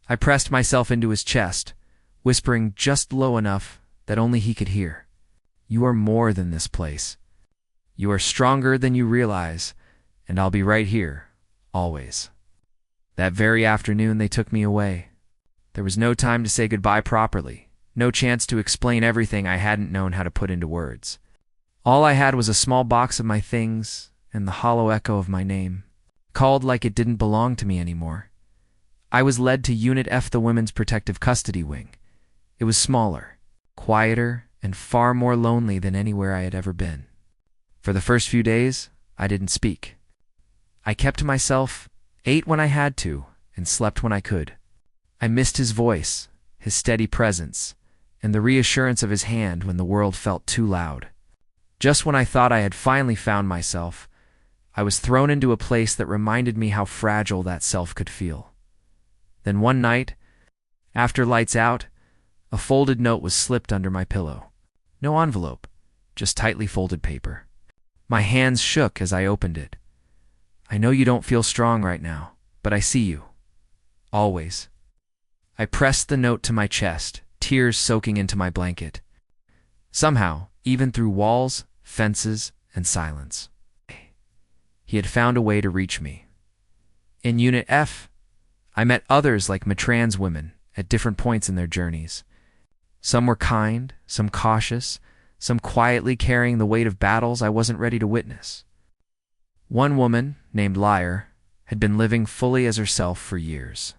I pressed myself into his chest, whispering just low enough that only he could hear. You are more than this place. You are stronger than you realize, and I'll be right here, always. That very afternoon they took me away. There was no time to say goodbye properly, no chance to explain everything I hadn't known how to put into words. All I had was a small box of my things and the hollow echo of my name, called like it didn't belong to me anymore. I was led to Unit F, the Women's Protective Custody Wing. It was smaller, quieter, and far more lonely than anywhere I had ever been. For the first few days, I didn't speak. I kept to myself, ate when I had to, and slept when I could. I missed his voice, his steady presence, and the reassurance of his hand when the world felt too loud. Just when I thought I had finally found myself, I was thrown into a place that reminded me how fragile that self could feel. Then one night, after lights out, a folded note was slipped under my pillow. No envelope, just tightly folded paper. My hands shook as I opened it. I know you don't feel strong right now, but I see you. Always. I pressed the note to my chest, tears soaking into my blanket. Somehow, even through walls, fences, and silence, he had found a way to reach me. In Unit F, I met others like trans women at different points in their journeys. Some were kind, some cautious, some quietly carrying the weight of battles I wasn't ready to witness. One woman, named Lyre, had been living fully as herself for years.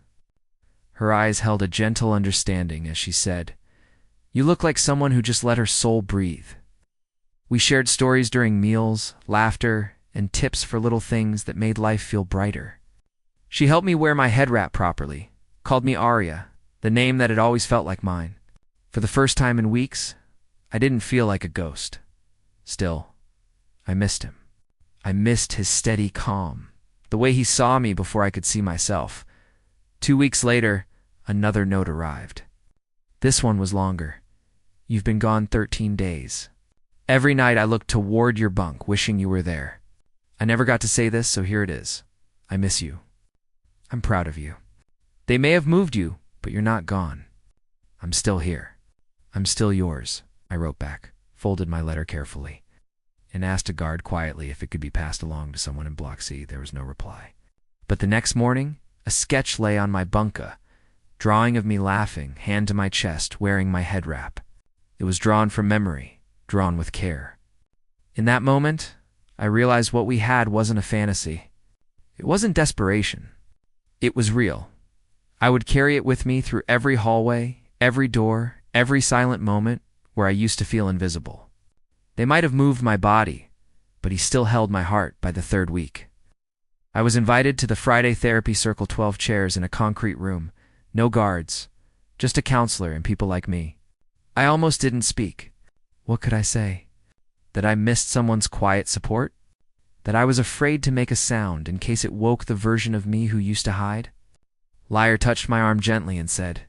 Her eyes held a gentle understanding as she said, "You look like someone who just let her soul breathe." We shared stories during meals, laughter, and tips for little things that made life feel brighter. She helped me wear my head wrap properly, called me Arya, the name that had always felt like mine. For the first time in weeks, I didn't feel like a ghost. Still, I missed him. I missed his steady calm, the way he saw me before I could see myself. 2 weeks later, another note arrived. This one was longer. You've been gone 13 days. Every night I looked toward your bunk, wishing you were there. I never got to say this, so here it is. I miss you. I'm proud of you. They may have moved you, but you're not gone. I'm still here. I'm still yours, I wrote back, folded my letter carefully, and asked a guard quietly if it could be passed along to someone in Block C. There was no reply. But the next morning, a sketch lay on my bunka, drawing of me laughing, hand to my chest, wearing my head wrap. It was drawn from memory, drawn with care. In that moment, I realized what we had wasn't a fantasy. It wasn't desperation. It was real. I would carry it with me through every hallway, every door, every silent moment where I used to feel invisible. They might have moved my body, but he still held my heart by the 3rd week. I was invited to the Friday therapy circle, 12 chairs in a concrete room, no guards, just a counselor and people like me. I almost didn't speak. What could I say? That I missed someone's quiet support? That I was afraid to make a sound in case it woke the version of me who used to hide? Lyre touched my arm gently and said,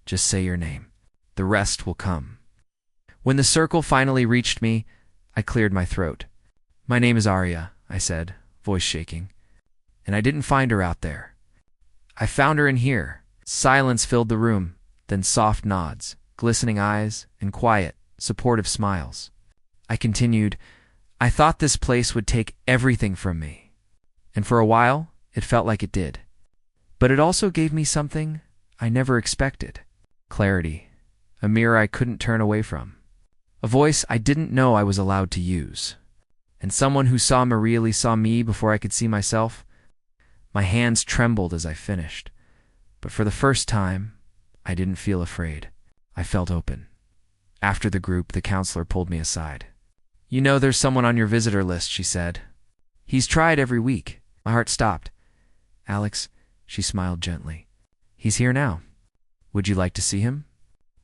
"Just say your name. The rest will come." When the circle finally reached me, I cleared my throat. "My name is Arya," I said, voice shaking. "And I didn't find her out there. I found her in here." Silence filled the room, then soft nods, glistening eyes, and quiet, supportive smiles. I continued, "I thought this place would take everything from me. And for a while, it felt like it did. But it also gave me something I never expected. Clarity, a mirror I couldn't turn away from. A voice I didn't know I was allowed to use. And someone who saw me really saw me before I could see myself." My hands trembled as I finished. But for the first time, I didn't feel afraid. I felt open. After the group, the counselor pulled me aside. "You know there's someone on your visitor list," she said. "He's tried every week." My heart stopped. "Alex," she smiled gently. "He's here now. Would you like to see him?"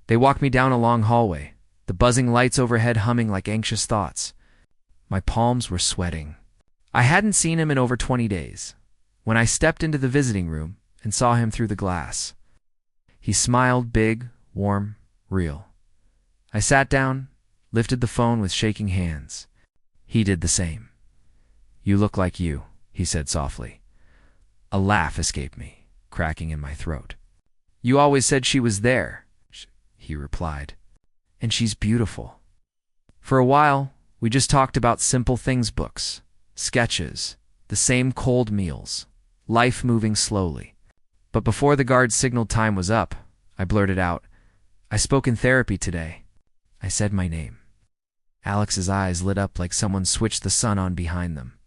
They walked me down a long hallway, the buzzing lights overhead humming like anxious thoughts. My palms were sweating. I hadn't seen him in over 20 days. When I stepped into the visiting room and saw him through the glass, he smiled, big, warm, real. I sat down, lifted the phone with shaking hands. He did the same. "You look like you," he said softly. A laugh escaped me, cracking in my throat. You always said she was there, he replied. And she's beautiful. For a while, we just talked about simple things, books, sketches, the same cold meals, life moving slowly. But before the guard signaled time was up, I blurted out, I spoke in therapy today. I said my name. Alex's eyes lit up like someone switched the sun on behind them.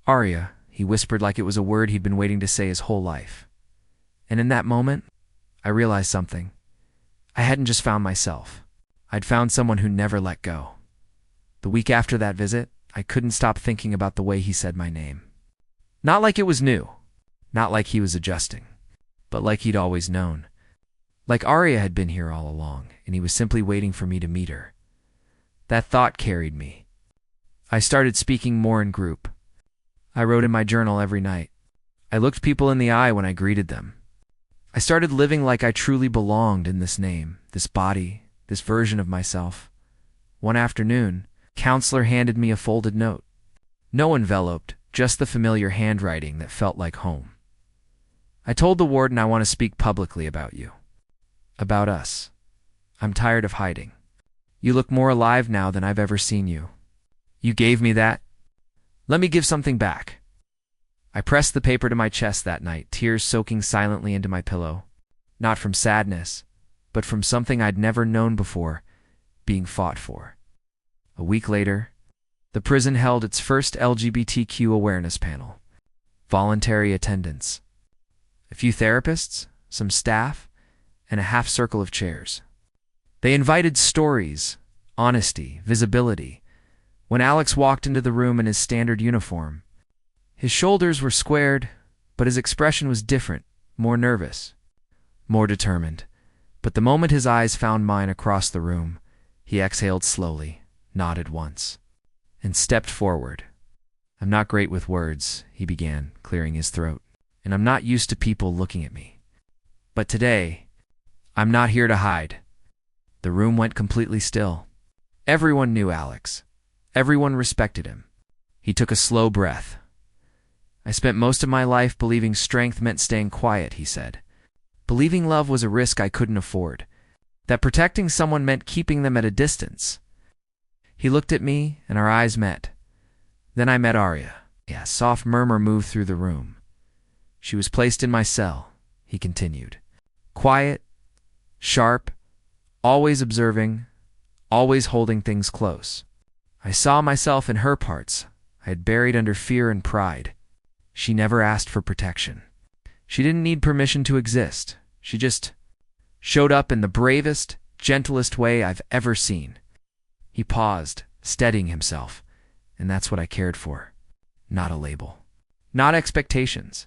Arya, he whispered like it was a word he'd been waiting to say his whole life. And in that moment, I realized something. I hadn't just found myself. I'd found someone who never let go. The week after that visit, I couldn't stop thinking about the way he said my name. Not like it was new, not like he was adjusting, but like he'd always known. Like Arya had been here all along, and he was simply waiting for me to meet her. That thought carried me. I started speaking more in group. I wrote in my journal every night. I looked people in the eye when I greeted them. I started living like I truly belonged in this name, this body, this version of myself. One afternoon, counselor handed me a folded note. No enveloped, just the familiar handwriting that felt like home. I told the warden I want to speak publicly about you. About us. I'm tired of hiding. You look more alive now than I've ever seen you. You gave me that. Let me give something back. I pressed the paper to my chest that night, tears soaking silently into my pillow. Not from sadness, but from something I'd never known before, being fought for. A week later, the prison held its first LGBTQ awareness panel. Voluntary attendance. A few therapists, some staff, and a half circle of chairs. They invited stories, honesty, visibility. When Alex walked into the room in his standard uniform, his shoulders were squared, but his expression was different, more nervous, more determined. But the moment his eyes found mine across the room, he exhaled slowly, nodded once, and stepped forward. I'm not great with words, he began, clearing his throat, and I'm not used to people looking at me. But today, I'm not here to hide. The room went completely still. Everyone knew Alex. Everyone respected him. He took a slow breath. I spent most of my life believing strength meant staying quiet, he said. Believing love was a risk I couldn't afford. That protecting someone meant keeping them at a distance. He looked at me, and our eyes met. Then I met Arya. A soft murmur moved through the room. She was placed in my cell, he continued. Quiet, sharp, always observing, always holding things close. I saw myself in her parts I had buried under fear and pride. She never asked for protection. She didn't need permission to exist. She just showed up in the bravest, gentlest way I've ever seen. He paused, steadying himself, and that's what I cared for. Not a label. Not expectations.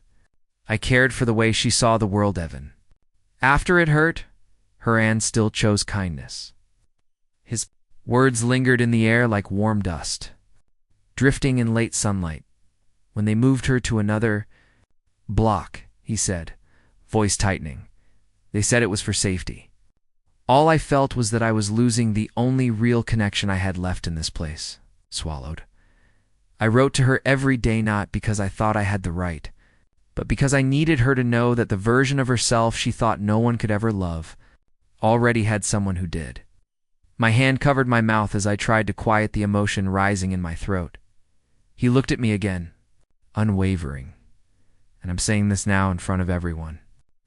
I cared for the way she saw the world, Evan. After it hurt, her Anne still chose kindness. His words lingered in the air like warm dust, drifting in late sunlight. When they moved her to another block, he said, voice tightening. They said it was for safety. All I felt was that I was losing the only real connection I had left in this place. Swallowed. I wrote to her every day, not because I thought I had the right, but because I needed her to know that the version of herself she thought no one could ever love already had someone who did. My hand covered my mouth as I tried to quiet the emotion rising in my throat. He looked at me again, unwavering. And I'm saying this now in front of everyone.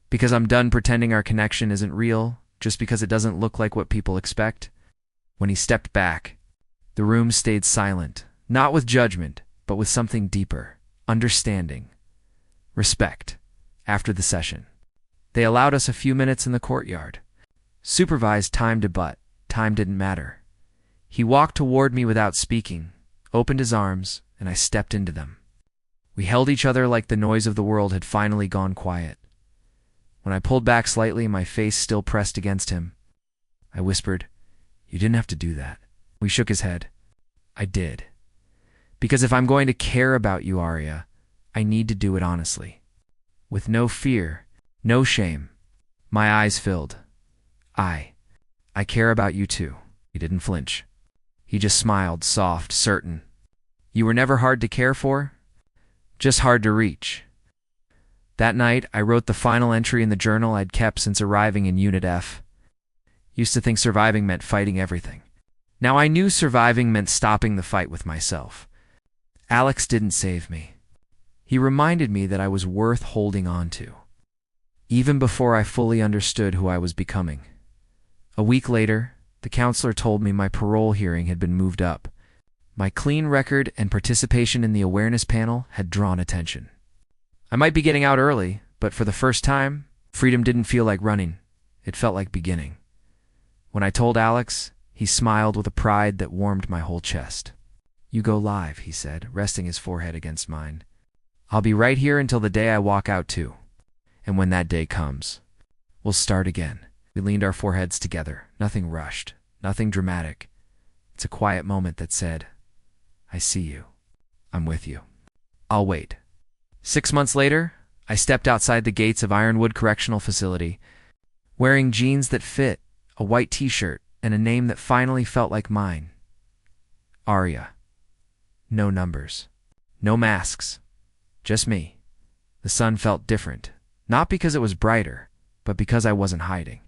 Because I'm done pretending our connection isn't real, just because it doesn't look like what people expect. When he stepped back, the room stayed silent, not with judgment, but with something deeper, understanding, respect. After the session, they allowed us a few minutes in the courtyard. Supervised time to butt. Time didn't matter. He walked toward me without speaking, opened his arms, and I stepped into them. We held each other like the noise of the world had finally gone quiet. When I pulled back slightly, my face still pressed against him, I whispered, "You didn't have to do that." We shook his head. I did. Because if I'm going to care about you, Arya, I need to do it honestly. With no fear, no shame. My eyes filled. I care about you too. He didn't flinch. He just smiled, soft, certain. You were never hard to care for, just hard to reach. That night, I wrote the final entry in the journal I'd kept since arriving in Unit F. Used to think surviving meant fighting everything. Now I knew surviving meant stopping the fight with myself. Alex didn't save me. He reminded me that I was worth holding on to, even before I fully understood who I was becoming. A week later, the counselor told me my parole hearing had been moved up. My clean record and participation in the awareness panel had drawn attention. I might be getting out early, but for the first time, freedom didn't feel like running. It felt like beginning. When I told Alex, he smiled with a pride that warmed my whole chest. "You go live," he said, resting his forehead against mine. "I'll be right here until the day I walk out too. And when that day comes, we'll start again." We leaned our foreheads together. Nothing rushed, nothing dramatic. It's a quiet moment that said, "I see you. I'm with you. I'll wait." 6 months later, I stepped outside the gates of Ironwood Correctional Facility, wearing jeans that fit, a white t-shirt, and a name that finally felt like mine. Aria. No numbers. No masks. Just me. The sun felt different, not because it was brighter, but because I wasn't hiding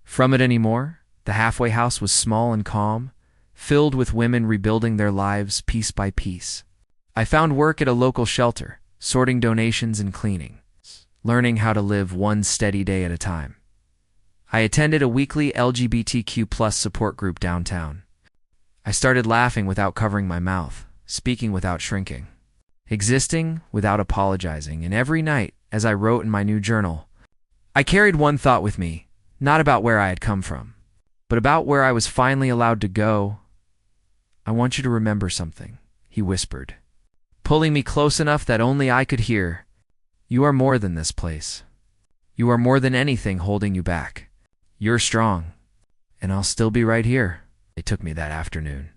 from it anymore. The halfway house was small and calm, filled with women rebuilding their lives piece by piece. I found work at a local shelter, sorting donations and cleaning, learning how to live one steady day at a time. I attended a weekly LGBTQ+ support group downtown. I started laughing without covering my mouth, speaking without shrinking, existing without apologizing, and every night, as I wrote in my new journal, I carried one thought with me, not about where I had come from, but about where I was finally allowed to go. "I want you to remember something," he whispered, pulling me close enough that only I could hear. "You are more than this place. You are more than anything holding you back. You're strong, and I'll still be right here." It took me that afternoon.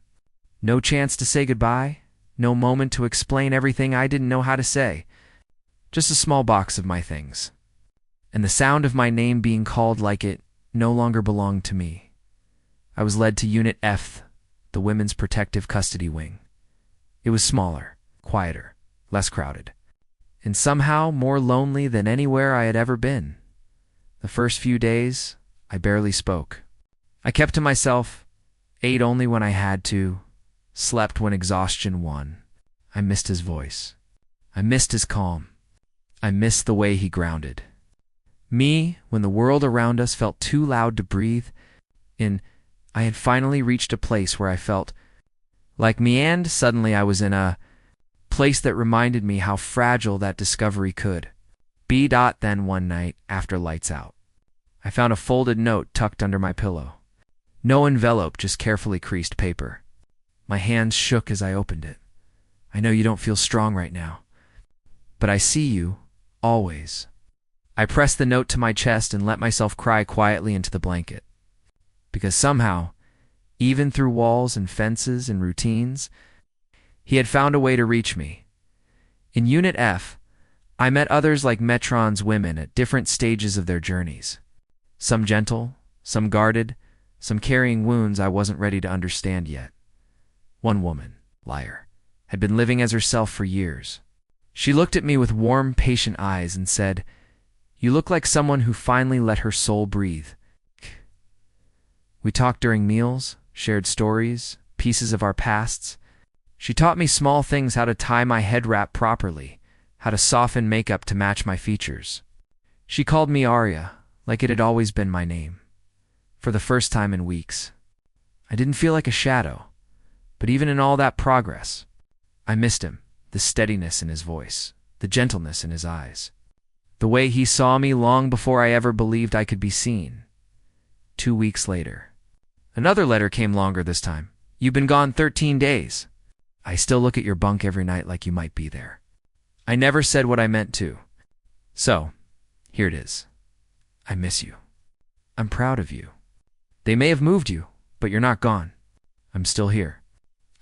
No chance to say goodbye, no moment to explain everything I didn't know how to say. Just a small box of my things. And the sound of my name being called like it no longer belonged to me. I was led to Unit F, the Women's Protective Custody Wing. It was smaller, quieter, less crowded, and somehow more lonely than anywhere I had ever been. The first few days, I barely spoke. I kept to myself, ate only when I had to, slept when exhaustion won. I missed his voice. I missed his calm. I missed the way he grounded me when the world around us felt too loud to breathe. I had finally reached a place where I felt like me, and suddenly I was in a place that reminded me how fragile that discovery could be. Then one night, after lights out, I found a folded note tucked under my pillow. No envelope, just carefully creased paper. My hands shook as I opened it. "I know you don't feel strong right now, but I see you, always." I pressed the note to my chest and let myself cry quietly into the blanket. Because somehow, even through walls and fences and routines, he had found a way to reach me. In Unit F, I met others like Metron's women at different stages of their journeys. Some gentle, some guarded, some carrying wounds I wasn't ready to understand yet. One woman, Liar, had been living as herself for years. She looked at me with warm, patient eyes and said, "You look like someone who finally let her soul breathe." We talked during meals, shared stories, pieces of our pasts. She taught me small things: how to tie my head wrap properly, how to soften makeup to match my features. She called me Aria, like it had always been my name. For the first time in weeks, I didn't feel like a shadow, but even in all that progress, I missed him, the steadiness in his voice, the gentleness in his eyes, the way he saw me long before I ever believed I could be seen. 2 weeks later, another letter came, longer this time. "You've been gone 13 days. I still look at your bunk every night like you might be there." I never said what I meant to. So, here it is. I miss you. I'm proud of you. They may have moved you, but you're not gone. I'm still here.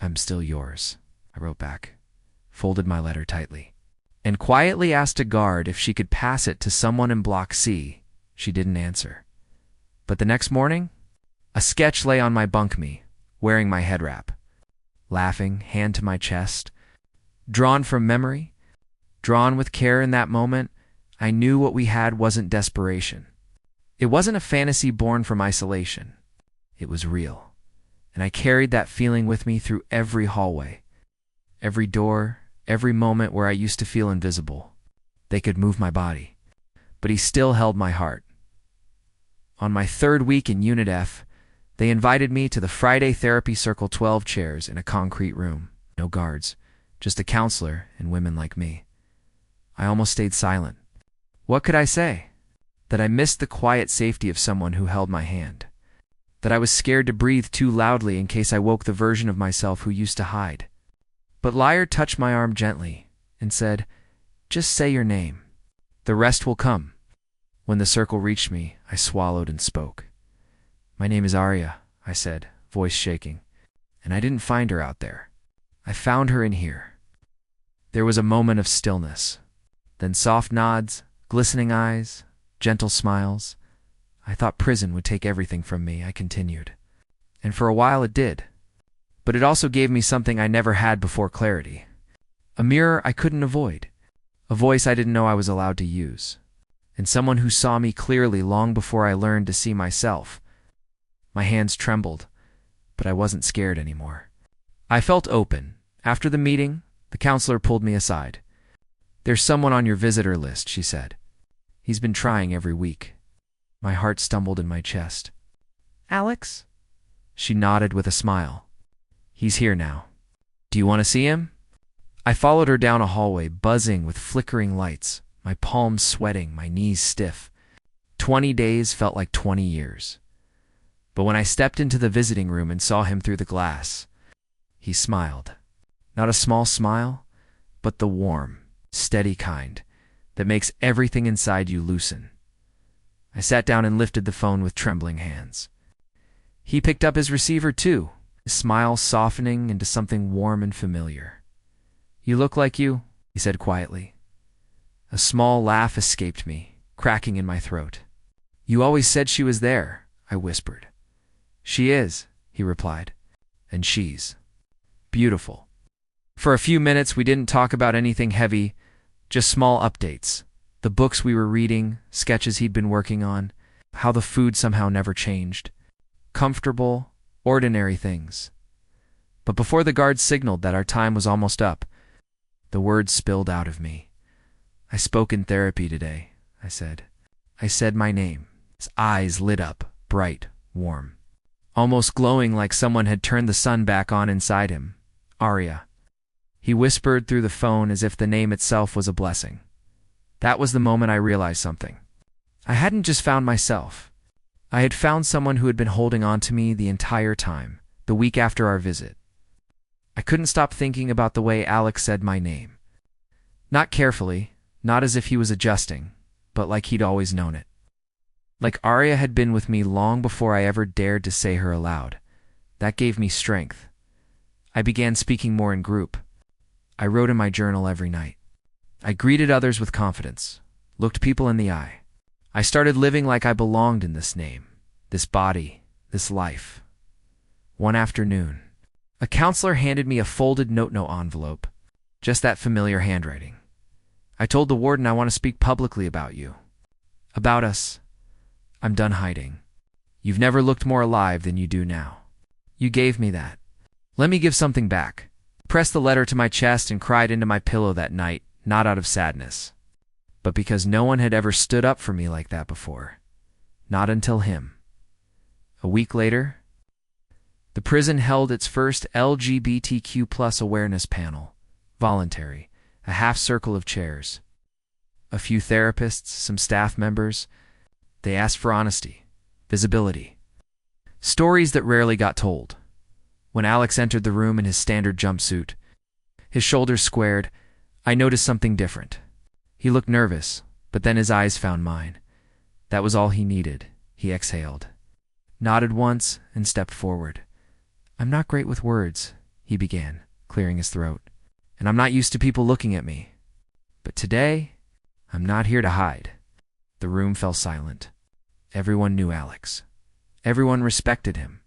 I'm still yours. I wrote back, folded my letter tightly, and quietly asked a guard if she could pass it to someone in Block C. She didn't answer. But the next morning, a sketch lay on my bunk, me, wearing my head wrap, laughing, hand to my chest, drawn from memory. Drawn with care in that moment, I knew what we had wasn't desperation. It wasn't a fantasy born from isolation. It was real. And I carried that feeling with me through every hallway, every door, every moment where I used to feel invisible. They could move my body, but he still held my heart. On my third week in Unit F, they invited me to the Friday therapy circle, 12 chairs in a concrete room. No guards, just a counselor and women like me. I almost stayed silent. What could I say? That I missed the quiet safety of someone who held my hand. That I was scared to breathe too loudly in case I woke the version of myself who used to hide. But Liar touched my arm gently and said, "Just say your name. The rest will come." When the circle reached me, I swallowed and spoke. "My name is Arya," I said, voice shaking. "And I didn't find her out there. I found her in here." There was a moment of stillness. Then soft nods, glistening eyes, gentle smiles. I thought prison would take everything from me, I continued. And for a while it did. But it also gave me something I never had before: clarity. A mirror I couldn't avoid. A voice I didn't know I was allowed to use. And someone who saw me clearly long before I learned to see myself. My hands trembled, but I wasn't scared anymore. I felt open. After the meeting, the counselor pulled me aside. "There's someone on your visitor list," she said. "He's been trying every week." My heart stumbled in my chest. "Alex?" She nodded with a smile. "He's here now. Do you want to see him?" I followed her down a hallway buzzing with flickering lights, my palms sweating, my knees stiff. 20 days felt like 20 years. But when I stepped into the visiting room and saw him through the glass, he smiled. Not a small smile, but the warm, steady kind that makes everything inside you loosen. I sat down and lifted the phone with trembling hands. He picked up his receiver too, his smile softening into something warm and familiar. "You look like you," he said quietly. A small laugh escaped me, cracking in my throat. "You always said she was there," I whispered. "She is," he replied. "And she's beautiful." For a few minutes we didn't talk about anything heavy, just small updates. The books we were reading, sketches he'd been working on, how the food somehow never changed. Comfortable, ordinary things. But before the guards signaled that our time was almost up, the words spilled out of me. "I spoke in therapy today," I said. I said my name. His eyes lit up, bright, warm, almost glowing like someone had turned the sun back on inside him. "Arya." He whispered through the phone as if the name itself was a blessing. That was the moment I realized something. I hadn't just found myself. I had found someone who had been holding on to me the entire time, the week after our visit. I couldn't stop thinking about the way Alex said my name. Not carefully, not as if he was adjusting, but like he'd always known it. Like Arya had been with me long before I ever dared to say her aloud. That gave me strength. I began speaking more in group. I wrote in my journal every night. I greeted others with confidence, looked people in the eye. I started living like I belonged in this name, this body, this life. One afternoon, a counselor handed me a folded note envelope, just that familiar handwriting. "I told the warden I want to speak publicly about you. About us. I'm done hiding. You've never looked more alive than you do now. You gave me that. Let me give something back." Pressed the letter to my chest and cried into my pillow that night, not out of sadness, but because no one had ever stood up for me like that before. Not until him. A week later, the prison held its first LGBTQ+ awareness panel, voluntary, a half circle of chairs. A few therapists, some staff members. They asked for honesty, visibility. Stories that rarely got told. When Alex entered the room in his standard jumpsuit, his shoulders squared, I noticed something different. He looked nervous, but then his eyes found mine. That was all he needed. He exhaled, nodded once, and stepped forward. "I'm not great with words," he began, clearing his throat. "And I'm not used to people looking at me. But today, I'm not here to hide." The room fell silent. Everyone knew Alex. Everyone respected him.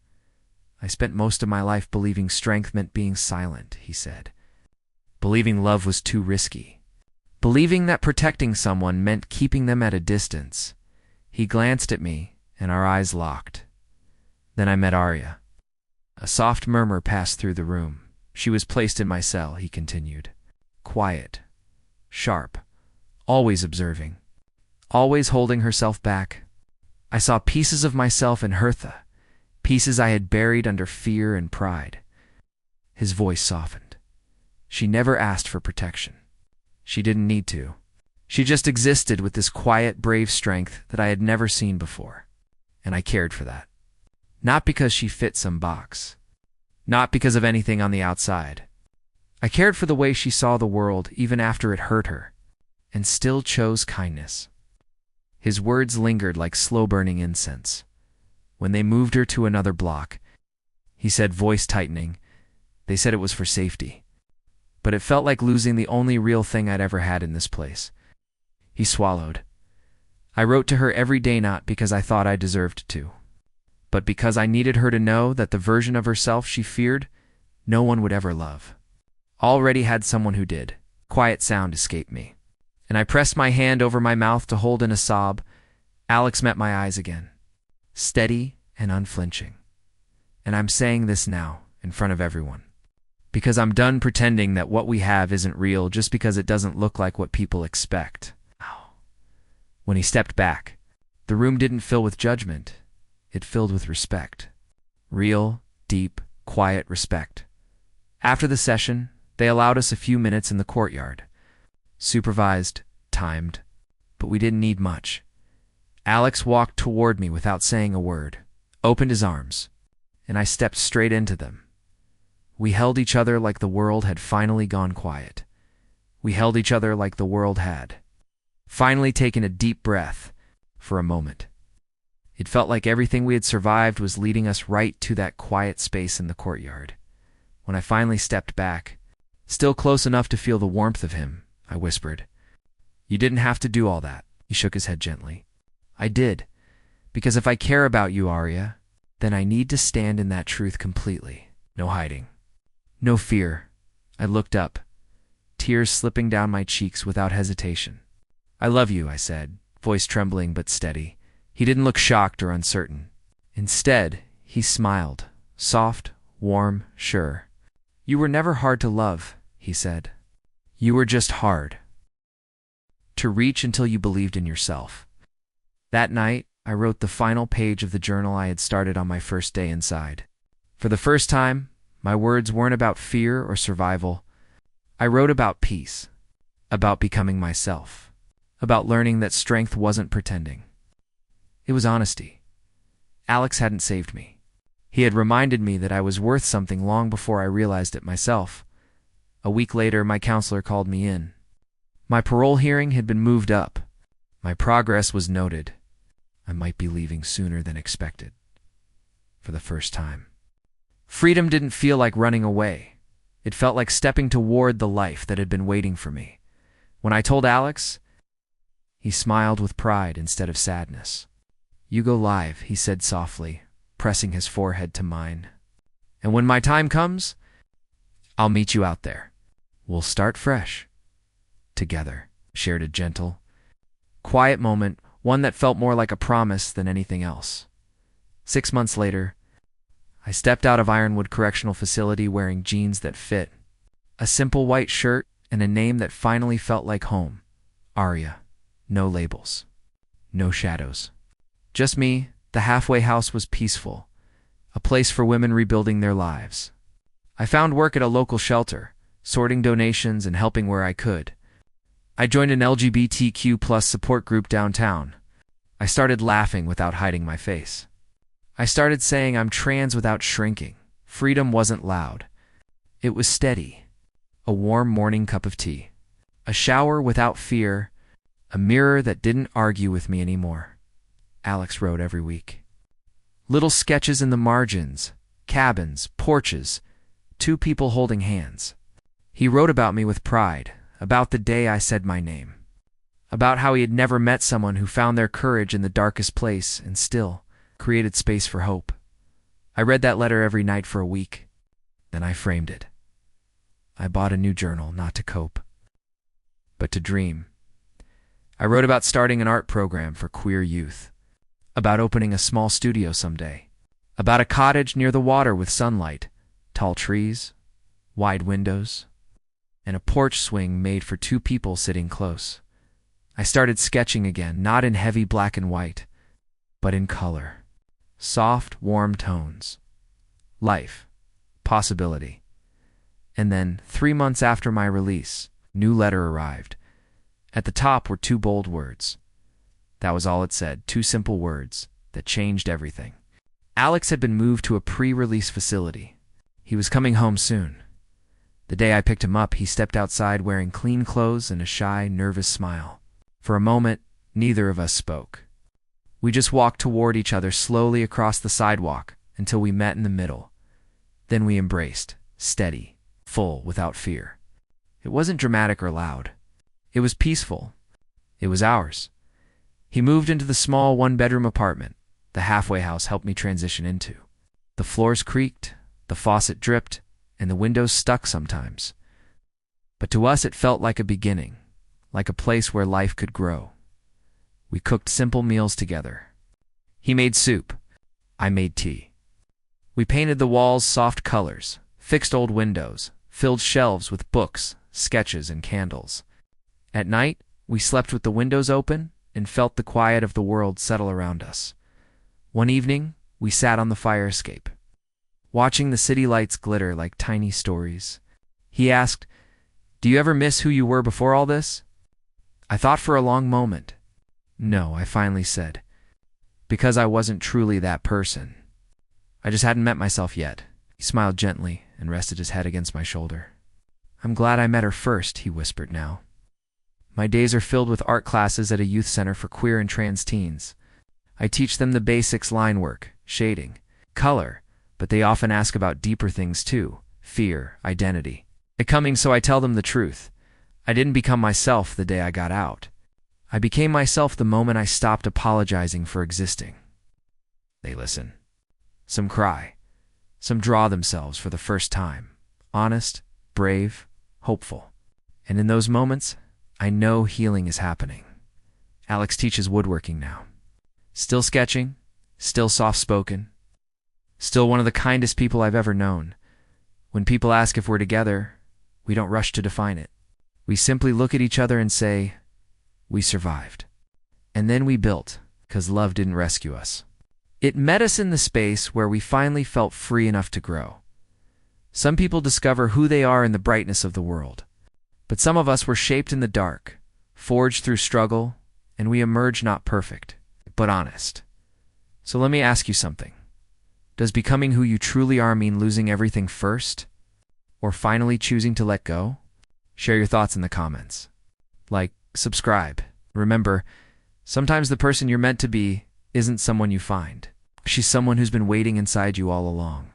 "I spent most of my life believing strength meant being silent," he said. "Believing love was too risky. believing that protecting someone meant keeping them at a distance. He glanced at me, and our eyes locked. Then I met Arya. A soft murmur passed through the room. She was placed in my cell, he continued. Quiet, sharp, always observing, always holding herself back. I saw pieces of myself in Hertha, pieces I had buried under fear and pride. His voice softened. She never asked for protection. She didn't need to. She just existed with this quiet, brave strength that I had never seen before. And I cared for that. Not because she fit some box. Not because of anything on the outside. I cared for the way she saw the world even after it hurt her, and still chose kindness. His words lingered like slow-burning incense. When they moved her to another block, he said, voice tightening, they said it was for safety. But it felt like losing the only real thing I'd ever had in this place. He swallowed. I wrote to her every day not because I thought I deserved to, but because I needed her to know that the version of herself she feared no one would ever love already had someone who did. Quiet sound escaped me, and I pressed my hand over my mouth to hold in a sob. Alex met my eyes again, steady and unflinching. And I'm saying this now, in front of everyone, because I'm done pretending that what we have isn't real just because it doesn't look like what people expect. When he stepped back, the room didn't fill with judgment. It filled with respect. Real, deep, quiet respect. After the session, they allowed us a few minutes in the courtyard. Supervised, timed, but we didn't need much. Alex walked toward me without saying a word, opened his arms, and I stepped straight into them. We held each other like the world had finally gone quiet. We held each other like the world had finally taken a deep breath for a moment. It felt like everything we had survived was leading us right to that quiet space in the courtyard. When I finally stepped back, still close enough to feel the warmth of him, I whispered, "You didn't have to do all that." He shook his head gently. "I did, because if I care about you, Arya, then I need to stand in that truth completely. No hiding. No fear." I looked up, tears slipping down my cheeks without hesitation. "I love you," I said, voice trembling but steady. He didn't look shocked or uncertain. Instead, he smiled, soft, warm, sure. "You were never hard to love," he said. "You were just hard to reach until you believed in yourself." That night, I wrote the final page of the journal I had started on my first day inside. For the first time, my words weren't about fear or survival. I wrote about peace, about becoming myself, about learning that strength wasn't pretending. It was honesty. Alex hadn't saved me. He had reminded me that I was worth something long before I realized it myself. A week later, my counselor called me in. My parole hearing had been moved up. My progress was noted. I might be leaving sooner than expected. For the first time. Freedom didn't feel like running away. It felt like stepping toward the life that had been waiting for me. When I told Alex, he smiled with pride instead of sadness. "You go live," he said softly, pressing his forehead to mine. "And when my time comes, I'll meet you out there. We'll start fresh. Together." Shared a gentle, quiet moment, one that felt more like a promise than anything else. 6 months later, I stepped out of Ironwood Correctional Facility wearing jeans that fit, a simple white shirt, and a name that finally felt like home. Arya. No labels. No shadows. Just me. The halfway house was peaceful, a place for women rebuilding their lives. I found work at a local shelter, sorting donations and helping where I could. I joined an LGBTQ+ support group downtown. I started laughing without hiding my face. I started saying I'm trans without shrinking. Freedom wasn't loud. It was steady. A warm morning cup of tea. A shower without fear. A mirror that didn't argue with me anymore. Alex wrote every week. Little sketches in the margins, cabins, porches, 2 people holding hands. He wrote about me with pride, about the day I said my name, about how he had never met someone who found their courage in the darkest place and still created space for hope. I read that letter every night for a week. Then I framed it. I bought a new journal, not to cope, but to dream. I wrote about starting an art program for queer youth, about opening a small studio someday, about a cottage near the water with sunlight, tall trees, wide windows, and a porch swing made for two people sitting close. I started sketching again, not in heavy black and white, but in color. Soft, warm tones. Life. Possibility. And then, 3 months after my release, new letter arrived. At the top were 2 bold words. That was all it said, 2 simple words that changed everything. Alex had been moved to a pre-release facility. He was coming home soon. The day I picked him up, he stepped outside wearing clean clothes and a shy, nervous smile. For a moment, neither of us spoke. We just walked toward each other slowly across the sidewalk until we met in the middle. Then we embraced, steady, full, without fear. It wasn't dramatic or loud. It was peaceful. It was ours. He moved into the small 1-bedroom apartment the halfway house helped me transition into. The floors creaked, the faucet dripped, and the windows stuck sometimes. But to us it felt like a beginning, like a place where life could grow. We cooked simple meals together. He made soup. I made tea. We painted the walls soft colors, fixed old windows, filled shelves with books, sketches, and candles. At night, we slept with the windows open and felt the quiet of the world settle around us. One evening, we sat on the fire escape, watching the city lights glitter like tiny stories. He asked, "Do you ever miss who you were before all this?" I thought for a long moment. No, I finally said, because I wasn't truly that person. I just hadn't met myself yet. He smiled gently and rested his head against my shoulder. "I'm glad I met her first," he whispered now. My days are filled with art classes at a youth center for queer and trans teens. I teach them the basics: line work, shading, color, but they often ask about deeper things too: fear, identity. So I tell them the truth. I didn't become myself the day I got out. I became myself the moment I stopped apologizing for existing. They listen. Some cry. Some draw themselves for the first time. Honest, brave, hopeful. And in those moments, I know healing is happening. Alex teaches woodworking now. Still sketching, still soft-spoken, still one of the kindest people I've ever known. When people ask if we're together, we don't rush to define it. We simply look at each other and say, we survived. And then we built, because love didn't rescue us. It met us in the space where we finally felt free enough to grow. Some people discover who they are in the brightness of the world. But some of us were shaped in the dark, forged through struggle, and we emerged not perfect, but honest. So let me ask you something. Does becoming who you truly are mean losing everything first? Or finally choosing to let go? Share your thoughts in the comments. Like, subscribe. Remember, sometimes the person you're meant to be isn't someone you find. She's someone who's been waiting inside you all along.